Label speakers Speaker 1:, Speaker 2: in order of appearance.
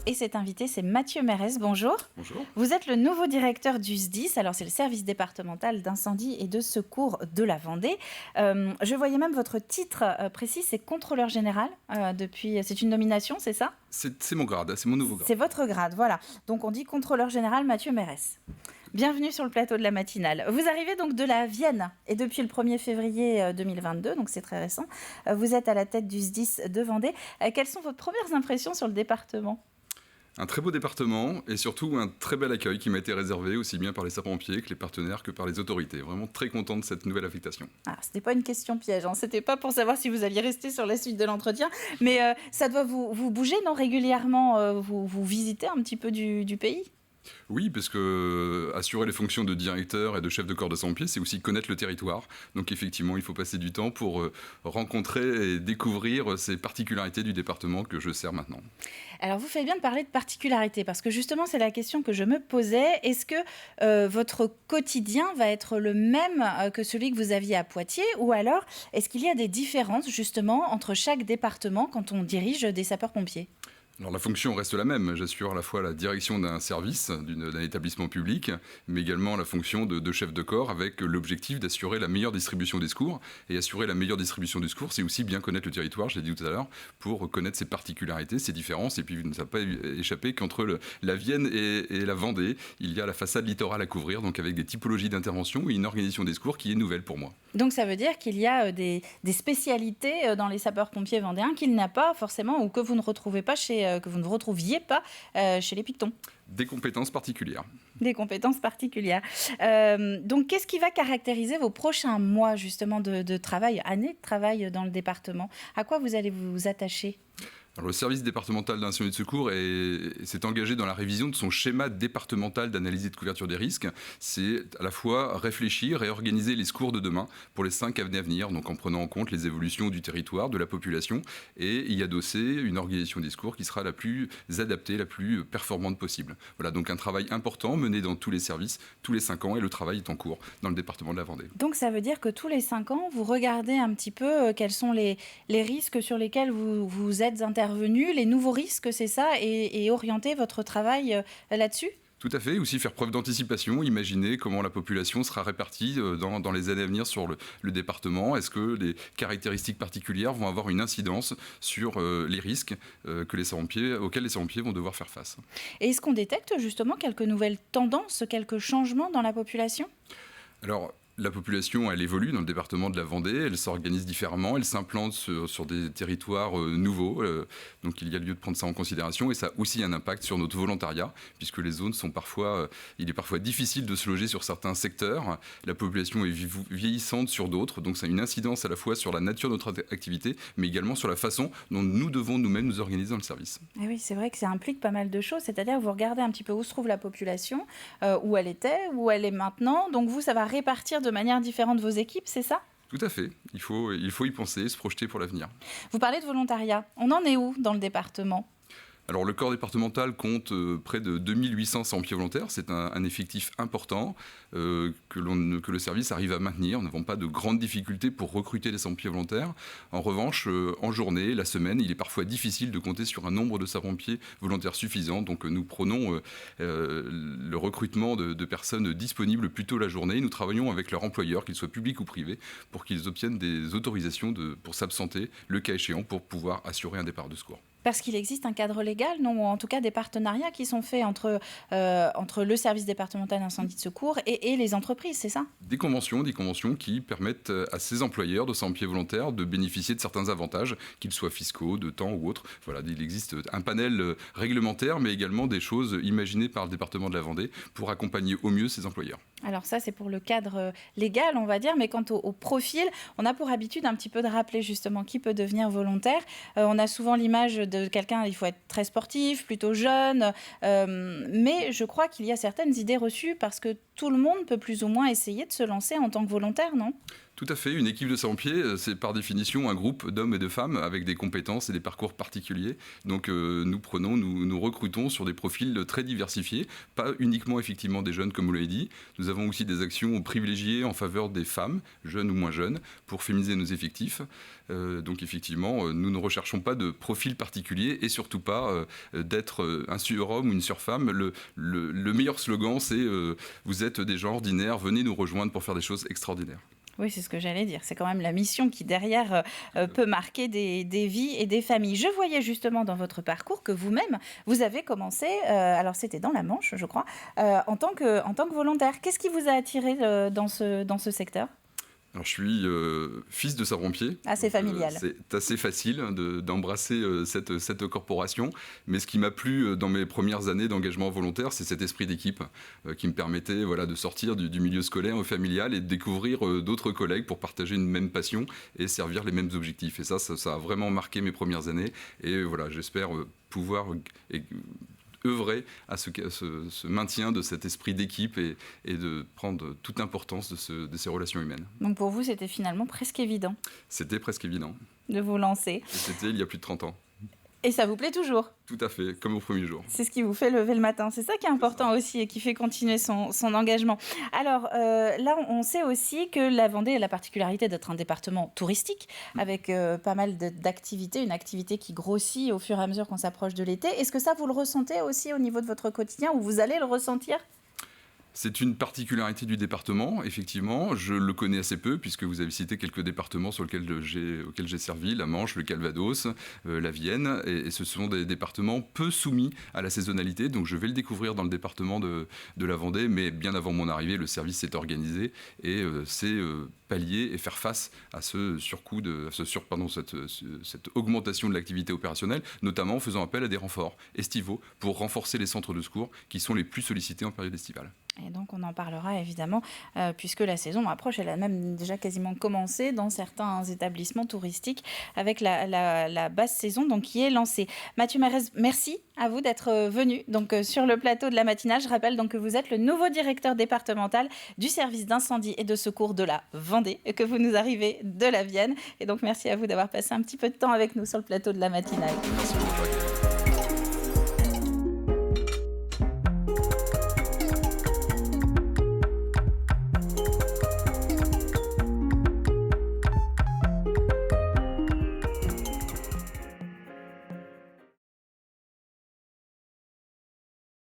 Speaker 1: Et cet invité, c'est Mathieu Mérès. Bonjour.
Speaker 2: Bonjour.
Speaker 1: Vous êtes le nouveau directeur du SDIS. Alors, c'est le service départemental d'incendie et de secours de la Vendée. Je voyais même votre titre précis, c'est contrôleur général. C'est une nomination, c'est ça ?
Speaker 2: C'est mon grade, c'est mon nouveau grade.
Speaker 1: C'est votre grade, voilà. Donc, on dit contrôleur général Mathieu Mérès. Bienvenue sur le plateau de la matinale. Vous arrivez donc de la Vienne et depuis le 1er février 2022, donc c'est très récent, vous êtes à la tête du SDIS de Vendée. Quelles sont vos premières impressions sur le département ?
Speaker 2: Un très beau département et surtout un très bel accueil qui m'a été réservé aussi bien par les sapeurs-pompiers que les partenaires que par les autorités. Vraiment très content de cette nouvelle affectation.
Speaker 1: Ah, ce n'était pas une question piège, hein. C'était pas pour savoir si vous alliez rester sur la suite de l'entretien, mais ça doit vous bouger, non, régulièrement, vous visitez un petit peu du pays ?
Speaker 2: Oui, parce que assurer les fonctions de directeur et de chef de corps de sapeurs-pompiers, c'est aussi connaître le territoire. Donc effectivement, il faut passer du temps pour rencontrer et découvrir ces particularités du département que je sers maintenant.
Speaker 1: Alors vous faites bien de parler de particularités, parce que justement c'est la question que je me posais. Est-ce que votre quotidien va être le même que celui que vous aviez à Poitiers, ou alors est-ce qu'il y a des différences justement entre chaque département quand on dirige des sapeurs-pompiers ?
Speaker 2: Alors la fonction reste la même, j'assure à la fois la direction d'un service, d'un établissement public, mais également la fonction de chef de corps avec l'objectif d'assurer la meilleure distribution des secours. Et assurer la meilleure distribution des secours, c'est aussi bien connaître le territoire, je l'ai dit tout à l'heure, pour connaître ses particularités, ses différences. Et puis vous ne savez pas échapper qu'entre la Vienne et la Vendée, il y a la façade littorale à couvrir, donc avec des typologies d'intervention et une organisation des secours qui est nouvelle pour moi.
Speaker 1: Donc ça veut dire qu'il y a des spécialités dans les sapeurs-pompiers vendéens qu'il n'y a pas forcément, ou que vous ne retrouvez pas que vous ne retrouviez pas chez les Pictons.
Speaker 2: Des compétences particulières.
Speaker 1: Des compétences particulières. Donc, qu'est-ce qui va caractériser vos prochains mois, justement, de travail, années de travail dans le département ? À quoi vous allez vous attacher ?
Speaker 2: Alors, le service départemental d'incendie et de secours s'est engagé dans la révision de son schéma départemental d'analyse et de couverture des risques. C'est à la fois réfléchir et organiser les secours de demain pour les 5 années à venir, donc en prenant en compte les évolutions du territoire, de la population, et y adosser une organisation des secours qui sera la plus adaptée, la plus performante possible. Voilà, donc un travail important mené dans tous les services, tous les 5 ans, et le travail est en cours dans le département de la Vendée.
Speaker 1: Donc ça veut dire que tous les 5 ans, vous regardez un petit peu quels sont les risques sur lesquels vous êtes intervenus, les nouveaux risques, c'est ça, et orienter votre travail là-dessus ?
Speaker 2: Tout à fait, aussi faire preuve d'anticipation, imaginer comment la population sera répartie dans les années à venir sur le département. Est-ce que les caractéristiques particulières vont avoir une incidence sur les risques auxquels les sapeurs-pompiers vont devoir faire face ?
Speaker 1: Et est-ce qu'on détecte justement quelques nouvelles tendances, quelques changements dans la population ?
Speaker 2: Alors, la population, elle évolue dans le département de la Vendée, elle s'organise différemment, elle s'implante sur des territoires nouveaux, donc il y a lieu de prendre ça en considération, et ça a aussi un impact sur notre volontariat, puisque les zones sont il est parfois difficile de se loger sur certains secteurs, la population est vieillissante sur d'autres, donc ça a une incidence à la fois sur la nature de notre activité, mais également sur la façon dont nous devons nous-mêmes nous organiser dans le service.
Speaker 1: Et oui, c'est vrai que ça implique pas mal de choses, c'est-à-dire que vous regardez un petit peu où se trouve la population, où elle était, où elle est maintenant, donc vous, ça va répartir de manière différente vos équipes, c'est ça ?
Speaker 2: Tout à fait. Il faut y penser, se projeter pour l'avenir.
Speaker 1: Vous parlez de volontariat. On en est où dans le département ?
Speaker 2: Alors, le corps départemental compte près de 2800 sapeurs-pompiers volontaires. C'est un effectif important que le service arrive à maintenir. Nous n'avons pas de grandes difficultés pour recruter des sapeurs-pompiers volontaires. En revanche, en journée, la semaine, il est parfois difficile de compter sur un nombre de sapeurs-pompiers volontaires suffisant. Donc, nous prenons le recrutement de personnes disponibles plutôt la journée. Nous travaillons avec leur employeur, qu'ils soient publics ou privés, pour qu'ils obtiennent des autorisations pour s'absenter, le cas échéant, pour pouvoir assurer un départ de secours.
Speaker 1: Parce qu'il existe un cadre légal, non, ou en tout cas des partenariats qui sont faits entre le service départemental d'incendie de secours et les entreprises, c'est ça ?
Speaker 2: Des conventions qui permettent à ces employeurs de sapeurs-pompiers volontaires de bénéficier de certains avantages, qu'ils soient fiscaux, de temps ou autres. Voilà, il existe un panel réglementaire, mais également des choses imaginées par le département de la Vendée pour accompagner au mieux ces employeurs.
Speaker 1: Alors ça, c'est pour le cadre légal, on va dire, mais quant au profil, on a pour habitude un petit peu de rappeler justement qui peut devenir volontaire. On a souvent l'image de quelqu'un, il faut être très sportif, plutôt jeune, mais je crois qu'il y a certaines idées reçues parce que tout le monde peut plus ou moins essayer de se lancer en tant que volontaire, non ?
Speaker 2: Tout à fait. Une équipe de sapeurs-pompiers, c'est par définition un groupe d'hommes et de femmes avec des compétences et des parcours particuliers. Donc nous recrutons sur des profils très diversifiés, pas uniquement effectivement des jeunes comme vous l'avez dit. Nous avons aussi des actions privilégiées en faveur des femmes, jeunes ou moins jeunes, pour féminiser nos effectifs. Donc effectivement, nous ne recherchons pas de profil particulier et surtout pas d'être un surhomme ou une surfemme. Le meilleur slogan, c'est vous êtes des gens ordinaires, venez nous rejoindre pour faire des choses extraordinaires.
Speaker 1: Oui, c'est ce que j'allais dire. C'est quand même la mission qui, derrière, peut marquer des vies et des familles. Je voyais justement dans votre parcours que vous-même, vous avez commencé, alors c'était dans la Manche, je crois, en tant que volontaire. Qu'est-ce qui vous a attiré dans ce secteur ?
Speaker 2: Alors, je suis fils de sapeur-pompier.
Speaker 1: Assez familial.
Speaker 2: C'est assez facile d'embrasser cette corporation. Mais ce qui m'a plu dans mes premières années d'engagement volontaire, c'est cet esprit d'équipe qui me permettait de sortir du milieu scolaire au familial et de découvrir d'autres collègues pour partager une même passion et servir les mêmes objectifs. Et ça a vraiment marqué mes premières années. Et j'espère pouvoir œuvrer à ce maintien de cet esprit d'équipe et de prendre toute importance de ces relations humaines.
Speaker 1: Donc pour vous, c'était finalement presque évident.
Speaker 2: C'était presque évident.
Speaker 1: De vous lancer.
Speaker 2: Et c'était il y a plus de 30 ans.
Speaker 1: Et ça vous plaît toujours ?
Speaker 2: Tout à fait, comme au premier jour.
Speaker 1: C'est ce qui vous fait lever le matin. C'est ça qui est important aussi et qui fait continuer son engagement. Alors là, on sait aussi que la Vendée a la particularité d'être un département touristique avec pas mal d'activités, une activité qui grossit au fur et à mesure qu'on s'approche de l'été. Est-ce que ça, vous le ressentez aussi au niveau de votre quotidien ou vous allez le ressentir ?
Speaker 2: C'est une particularité du département, effectivement. Je le connais assez peu, puisque vous avez cité quelques départements auxquels j'ai servi, la Manche, le Calvados, la Vienne. Et ce sont des départements peu soumis à la saisonnalité. Donc je vais le découvrir dans le département de la Vendée. Mais bien avant mon arrivée, le service s'est organisé et s'est pallier et faire face à ce surcoût, cette augmentation de l'activité opérationnelle, notamment en faisant appel à des renforts estivaux pour renforcer les centres de secours qui sont les plus sollicités en période estivale.
Speaker 1: Et donc on en parlera évidemment puisque la saison approche, elle a même déjà quasiment commencé dans certains établissements touristiques avec la basse saison donc, qui est lancée. Mathieu Mérez, merci à vous d'être venu donc, sur le plateau de la matinale. Je rappelle donc que vous êtes le nouveau directeur départemental du service d'incendie et de secours de la Vendée, que vous nous arrivez de la Vienne. Et donc merci à vous d'avoir passé un petit peu de temps avec nous sur le plateau de la matinale.
Speaker 2: Merci beaucoup.